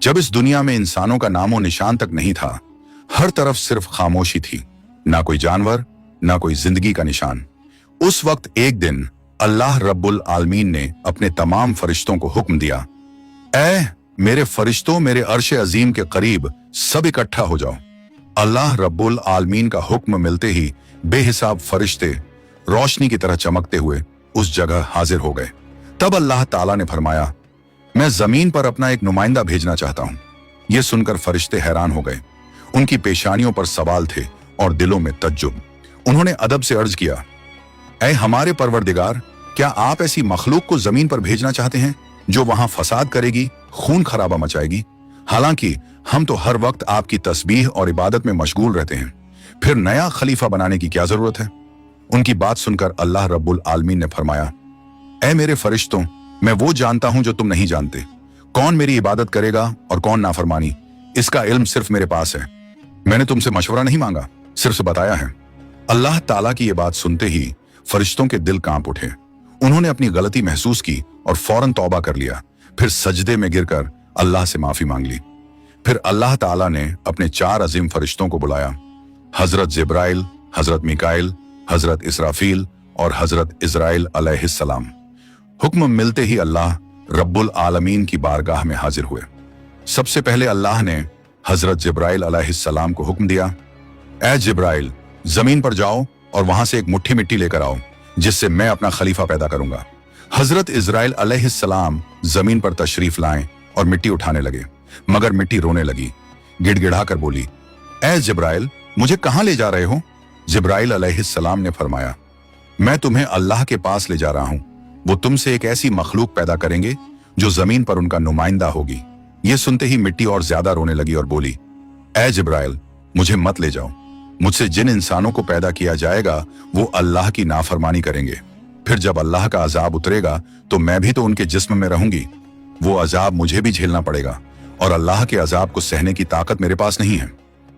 जब इस दुनिया में इंसानों का नामो निशान तक नहीं था, हर तरफ सिर्फ खामोशी थी, ना कोई जानवर, ना कोई जिंदगी का निशान। उस वक्त एक दिन अल्लाह रब्बुल आलमीन ने अपने तमाम फरिश्तों को हुक्म दिया, ऐ मेरे फरिश्तों, मेरे अर्श अजीम के करीब सब इकट्ठा हो जाओ। अल्लाह रब्बुल आलमीन का हुक्म मिलते ही बेहिसाब फरिश्ते रोशनी की तरह चमकते हुए उस जगह हाजिर हो गए। तब अल्लाह ताला ने फरमाया, मैं जमीन पर अपना एक नुमाइंदा भेजना चाहता हूं। यह सुनकर फरिश्ते हैरान हो गए। उनकी पेशानियों पर सवाल थे और दिलों में तज्जुब। उन्होंने अदब से अर्ज किया, ऐ हमारे परवरदिगार, क्या आप ऐसी मखलूक को जमीन पर भेजना चाहते हैं जो वहां फसाद करेगी, खून खराबा मचाएगी? हालांकि हम तो हर वक्त आपकी तस्बीह और इबादत में मशगूल रहते हैं, फिर नया खलीफा बनाने की क्या जरूरत है? उनकी बात सुनकर अल्लाह रब्बुल आलमीन ने फरमाया, ऐ मेरे फरिश्तों, मैं वो जानता हूं जो तुम नहीं जानते। कौन मेरी इबादत करेगा और कौन नाफरमानी, इसका इल्म सिर्फ मेरे पास है। मैंने तुमसे मशवरा नहीं मांगा, सिर्फ बताया है। अल्लाह ताला की ये बात सुनते ही फरिश्तों के दिल कांप उठे। उन्होंने अपनी गलती महसूस की और फौरन तौबा कर लिया। फिर सजदे में गिरकर अल्लाह से माफी मांग ली। फिर अल्लाह ताला ने अपने 4 अजीम फरिश्तों को बुलाया, हजरत जिब्राइल, हजरत मिकाइल, हजरत इसराफील और हजरत इजराइल अलैहिस्सलाम। हुक्म मिलते ही अल्लाह रब्बुल आलमीन की बारगाह में हाजिर हुए। सबसे पहले अल्लाह ने हजरत जिब्राइल अलैहिस्सलाम को हुक्म दिया, ऐ जिब्राइल, जमीन पर जाओ और वहां से एक मुट्ठी मिट्टी लेकर आओ, जिससे मैं अपना खलीफा पैदा करूंगा। हजरत इजराइल अलैहिस्सलाम जमीन पर तशरीफ लाएं और मिट्टी उठाने लगे, मगर मिट्टी रोने लगी। गिड़गिड़ा कर बोली, ऐ जिब्राइल, मुझे कहां ले जा रहे हो? जिब्राइल अलैहिस्सलाम ने फरमाया, मैं तुम्हें अल्लाह के पास ले जा रहा हूं। वो तुमसे एक ऐसी मखलूक पैदा करेंगे जो जमीन पर उनका नुमाइंदा होगी। ये सुनते ही मिट्टी और ज्यादा रोने लगी और बोली, ऐ जिब्राइल, मुझे मत ले जाओ। मुझसे जिन इंसानों को पैदा किया जाएगा वो अल्लाह की नाफरमानी करेंगे। फिर जब अल्लाह का अजाब उतरेगा तो मैं भी तो उनके जिस्म में रहूंगी। वो अजाब मुझे भी झेलना पड़ेगा और अल्लाह के अजाब को सहने की ताकत मेरे पास नहीं है।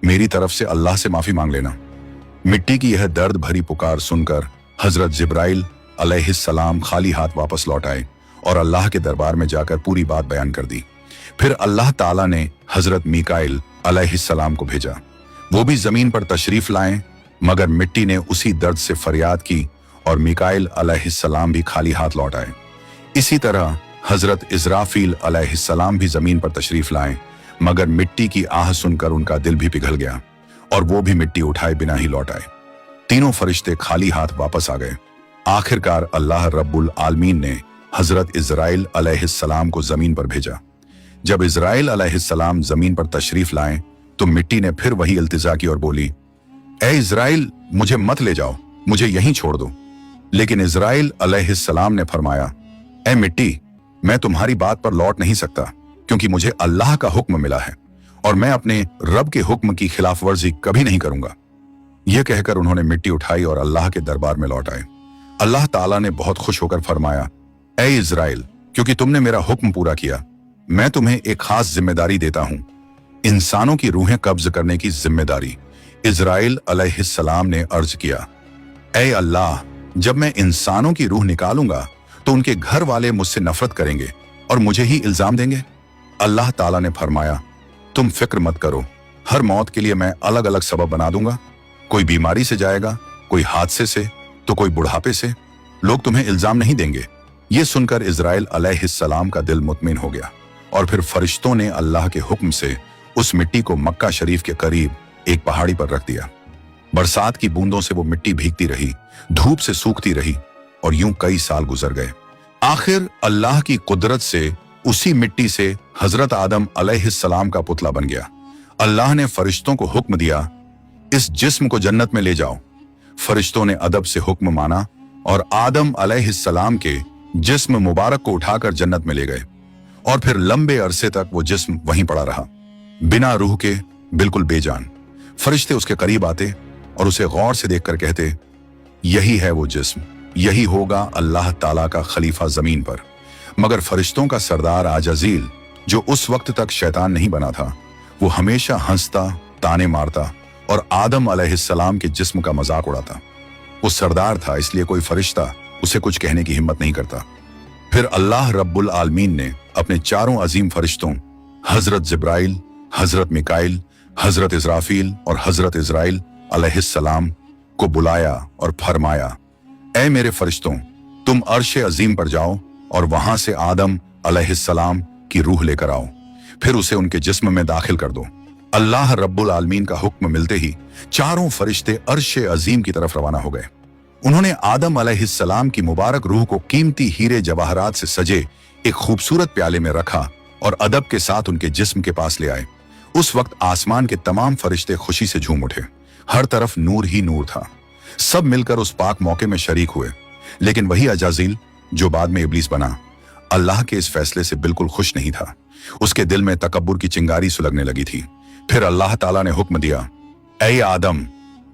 मेरी तरफ से अल्लाह से माफी मांग लेना। मिट्टी की यह दर्द भरी पुकार सुनकर हजरत जिब्राइल अलैहिस्सलाम खाली हाथ वापस लौट आए और अल्लाह के दरबार में जाकर पूरी बात बयान कर दी। फिर अल्लाह ताला ने हजरत मिकाइल अलैहिस्सलाम को भेजा। वो भी जमीन पर तशरीफ लाएं, मगर मिट्टी ने उसी दर्द से फरियाद की और मिकाइल अलैहिस्सलाम भी खाली हाथ लौट आए। इसी तरह हजरत इजराफील अलैहिस्सलाम भी जमीन पर तशरीफ लाएं, मगर मिट्टी की आह सुनकर उनका दिल भी पिघल गया और वो भी मिट्टी उठाए बिना ही लौट आए। तीनों फरिश्ते खाली हाथ वापस आ गए। आखिरकार अल्लाह रब्बुल आलमीन ने हजरत इजराइल अलैहिस्सलाम को जमीन पर भेजा। जब इजराइल अलैहिस्सलाम जमीन पर तशरीफ लाएं तो मिट्टी ने फिर वही इल्तिजा की और बोली, ऐ इजराइल, मुझे मत ले जाओ, मुझे यहीं छोड़ दो। लेकिन इजराइल अलैहिस्सलाम ने फरमाया, ऐ मिट्टी, मैं तुम्हारी बात पर लौट नहीं सकता, क्योंकि मुझे अल्लाह का हुक्म मिला है और मैं अपने रब के हुक्म की खिलाफ वर्जी कभी नहीं करूंगा। यह कहकर उन्होंने मिट्टी उठाई और अल्लाह के दरबार में लौट आए। अल्लाह ताला ने बहुत खुश होकर फरमाया, ऐ इजराइल, क्योंकि तुमने मेरा हुक्म पूरा किया, मैं तुम्हें एक खास जिम्मेदारी देता हूं, इंसानों की रूहें कब्ज करने की जिम्मेदारी। इजराइल अलैहिस्सलाम ने अर्ज किया, ऐ अल्लाह, जब मैं इंसानों की रूह निकालूंगा तो उनके घर वाले मुझसे नफरत करेंगे और मुझे ही इल्जाम देंगे। अल्लाह ताला ने फरमाया, तुम फिक्र मत करो, हर मौत के लिए मैं अलग अलग सबब बना दूंगा। कोई बीमारी से जाएगा, कोई हादसे से, तो कोई बुढ़ापे से। लोग तुम्हें इल्जाम नहीं देंगे। ये सुनकर इजराइल अलैहिस्सलाम का दिल मुतमिन हो गया और फिर फरिश्तों ने अल्लाह के हुक्म से उस मिट्टी को मक्का शरीफ के करीब एक पहाड़ी पर रख दिया। बरसात की बूंदों से वो मिट्टी भीगती रही, धूप से सूखती रही और यूं कई साल गुजर गए। आखिर अल्लाह की कुदरत से उसी मिट्टी से हजरत आदम अलैहिस्सलाम का पुतला बन गया। अल्लाह ने फरिश्तों को हुक्म दिया, इस जिस्म को जन्नत में ले जाओ। फरिश्तों ने अदब से हुक्म माना और आदम अलैहिस्सलाम के जिस्म मुबारक को उठाकर जन्नत में ले गए और फिर लंबे अरसे तक वो जिस्म वहीं पड़ा रहा, बिना रूह के, बिल्कुल बेजान। फरिश्ते उसके करीब आते और उसे गौर से देखकर कहते, यही है वो जिस्म, यही होगा अल्लाह ताला का खलीफा जमीन पर। मगर फरिश्तों का सरदार आजजील, जो उस वक्त तक शैतान नहीं बना था, वो हमेशा हंसता, ताने मारता और आदम अलैहिस्सलाम के जिस्म का मजाक उड़ाता। वो सरदार था, इसलिए कोई फरिश्ता उसे कुछ कहने की हिम्मत नहीं करता। फिर अल्लाह रब्बुल आलमीन ने अपने चारों अजीम फरिश्तों हजरत जिब्राइल, हजरत मिकाइल, हजरत इजराफील और हजरत इजराइल अलैहिस्सलाम को बुलाया और फरमाया, ऐ मेरे फरिश्तों, तुम अर्श अजीम पर जाओ और वहां से आदम अलैहिस्सलाम की रूह लेकर आओ, फिर उसे उनके जिस्म में दाखिल कर दो। अल्लाह रब्बुल आलमीन का हुक्म मिलते ही चारों फरिश्ते अर्श अजीम की तरफ रवाना हो गए। उन्होंने आदम अलैहिस्सलाम की मुबारक रूह को कीमती हीरे जवाहरात से सजे एक खूबसूरत प्याले में रखा और अदब के साथ उनके जिस्म के पास ले आए। उस वक्त आसमान के तमाम फरिश्ते खुशी से झूम उठे। हर तरफ नूर ही नूर था। सब मिलकर उस पाक मौके में शरीक हुए। लेकिन वही अजाजील, जो बाद में इब्लीस बना, अल्लाह के इस फैसले से बिल्कुल खुश नहीं था। उसके दिल में तकब्बुर की चिंगारी सुलगने लगी थी। फिर अल्लाह ताला ने हुक्म दिया, ऐ आदम,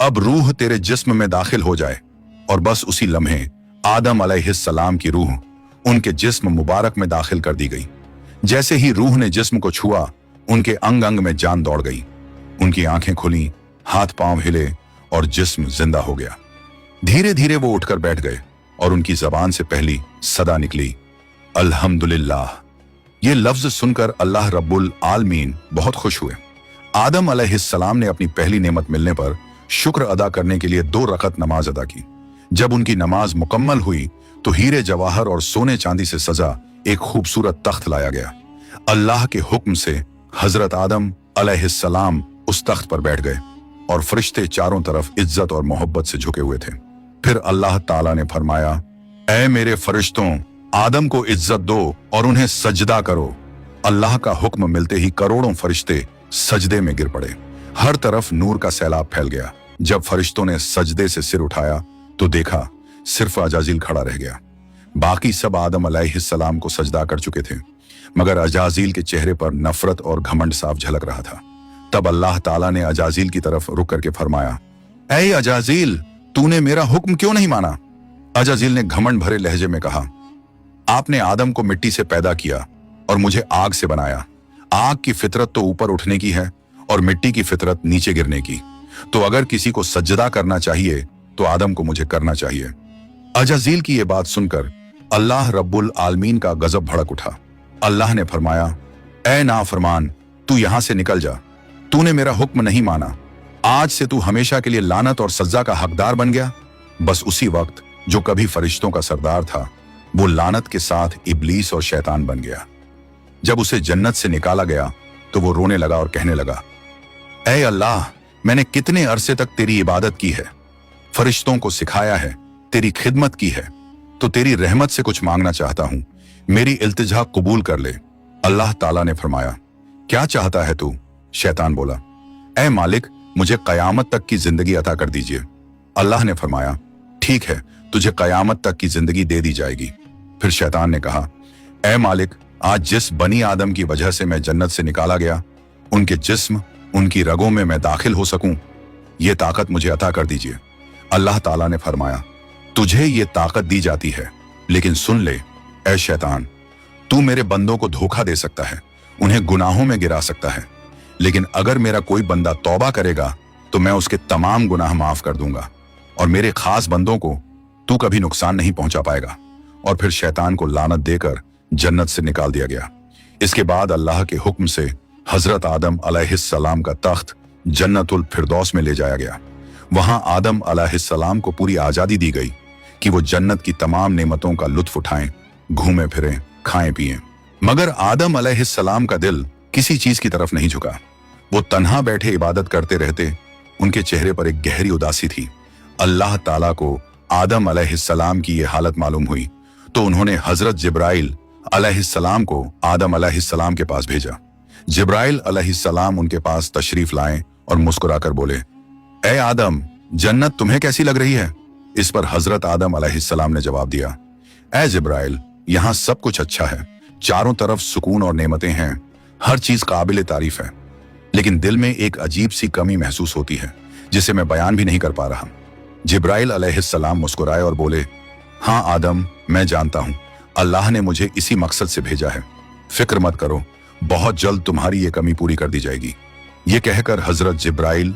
अब रूह तेरे जिस्म में दाखिल हो जाए। और बस उसी लम्हे आदम अलैहिस्सलाम की रूह उनके जिस्म मुबारक में दाखिल कर दी गई। जैसे ही रूह ने जिस्म को छुआ, उनके अंग अंग में जान दौड़ गई। उनकी आंखें खुली, हाथ पांव हिले और जिस्म जिंदा हो गया। धीरे धीरे वो उठकर बैठ गए और उनकी जबान से पहली सदा निकली, अल्हम्दुलिल्लाह। ये लफ्ज सुनकर अल्लाह रब्बुल आलमीन बहुत खुश हुए। आदम अलैहिस्सलाम ने अपनी पहली नेमत मिलने पर शुक्र अदा करने के लिए 2 रकत नमाज अदा की। जब उनकी नमाज मुकम्मल हुई तो हीरे जवाहर और सोने चांदी से सजा एक खूबसूरत तख्त लाया गया। अल्लाह के हुक्म से हजरत आदम अलैहिस्सलाम उस तख्त पर बैठ गए और फरिश्ते चारों तरफ इज्जत और मोहब्बत से झुके हुए थे। फिर अल्लाह ताला ने फरमाया, ऐ मेरे फरिश्तों, आदम को इज्जत दो और उन्हें सजदा करो। अल्लाह का हुक्म मिलते ही करोड़ों फरिश्ते सजदे में गिर पड़े। हर तरफ नूर का सैलाब फैल गया। जब फरिश्तों ने सजदे से सिर उठाया तो देखा सिर्फ अजाजील खड़ा रह गया। बाकी सब आदम अलैहिस्सलाम को सजदा कर चुके थे, मगर अजाजील के चेहरे पर नफरत और घमंड साफ झलक रहा था। तब अल्लाह ताला ने अजाजील की तरफ रुक करके फरमाया, ऐ अजाजील, तूने मेरा हुक्म क्यों नहीं माना? अजाजील ने घमंड भरे लहजे में कहा, आपने आदम को मिट्टी से पैदा किया और मुझे आग से बनाया। आग की फितरत तो ऊपर उठने की है और मिट्टी की फितरत नीचे गिरने की। तो अगर किसी को सजदा करना चाहिए तो आदम को मुझे करना चाहिए। अजाजील की यह बात सुनकर अल्लाह रब्बुल आलमीन का गजब भड़क उठा। अल्लाह ने फरमाया, ऐ नाफरमान, तू यहां से निकल जा। तूने मेरा हुक्म नहीं माना। आज से तू हमेशा के लिए लानत और सज्जा का हकदार बन गया। बस उसी वक्त जो कभी फरिश्तों का सरदार था, वो लानत के साथ इब्लीस और शैतान बन गया। जब उसे जन्नत से निकाला गया तो वो रोने लगा और कहने लगा, ऐ अल्लाह, मैंने कितने अरसे तक तेरी इबादत की है, फरिश्तों को सिखाया है, तेरी खिदमत की है, तो तेरी रहमत से कुछ मांगना चाहता हूं। मेरी इल्तिजा कबूल कर ले। अल्लाह ताला ने फरमाया, क्या चाहता है तू? शैतान बोला, ऐ मालिक, मुझे कयामत तक की जिंदगी अता कर दीजिए। अल्लाह ने फरमाया, ठीक है, तुझे कयामत तक की जिंदगी दे दी जाएगी। फिर शैतान ने कहा, ऐ मालिक, आज जिस बनी आदम की वजह से मैं जन्नत से निकाला गया, उनके जिस्म, उनकी रगों में मैं दाखिल हो सकूं, ये ताकत मुझे अता कर दीजिए। अल्लाह ताला ने फरमाया, तुझे ये ताकत दी जाती है, लेकिन सुन ले ऐ शैतान, तू मेरे बंदों को धोखा दे सकता है, उन्हें गुनाहों में गिरा सकता है, लेकिन अगर मेरा कोई बंदा तौबा करेगा तो मैं उसके तमाम गुनाह माफ कर दूंगा और मेरे खास बंदों को तू कभी नुकसान नहीं पहुंचा पाएगा। और फिर शैतान को लानत देकर जन्नत से निकाल दिया गया। इसके बाद अल्लाह के हुक्म से हजरत आदम अलैहिस्सलाम का तख्त जन्नतुल फिरदौस में ले जाया गया। वहां आदम अलैहिस्सलाम को पूरी आजादी दी गई कि वो जन्नत की तमाम नेमतों का लुत्फ उठाएं, घूमें फिरें, खाएं पिएं। मगर आदम अलैहिस्सलाम का दिल किसी चीज की तरफ नहीं झुका। वो तन्हा बैठे इबादत करते रहते। उनके चेहरे पर एक गहरी उदासी थी। अल्लाह ताला को आदम अलैहिस्सलाम की ये हालत मालूम हुई तो उन्होंने हजरत जिब्राइल अलैहिस्सलाम को आदम अलैहिस्सलाम के पास भेजा। जिब्राइल अलैहिस्सलाम उनके पास तशरीफ लाए और मुस्कुराकर बोले, ऐ आदम, जन्नत तुम्हें कैसी लग रही है? इस पर हजरत आदम अलैहिस्सलाम ने जवाब दिया, ऐ जिब्राइल, यहाँ सब कुछ अच्छा है, चारों तरफ सुकून और नेमतें हैं, हर चीज काबिल तारीफ है, लेकिन दिल में एक अजीब सी कमी महसूस होती है जिसे मैं बयान भी नहीं कर पा रहा। जिब्राइल अलैहिस्सलाम मुस्कुराए और बोले, हाँ आदम, मैं जानता हूं, अल्लाह ने मुझे इसी मकसद से भेजा है। फिक्र मत करो, बहुत जल्द तुम्हारी ये कमी पूरी कर दी जाएगी। ये कहकर हजरत जिब्राइल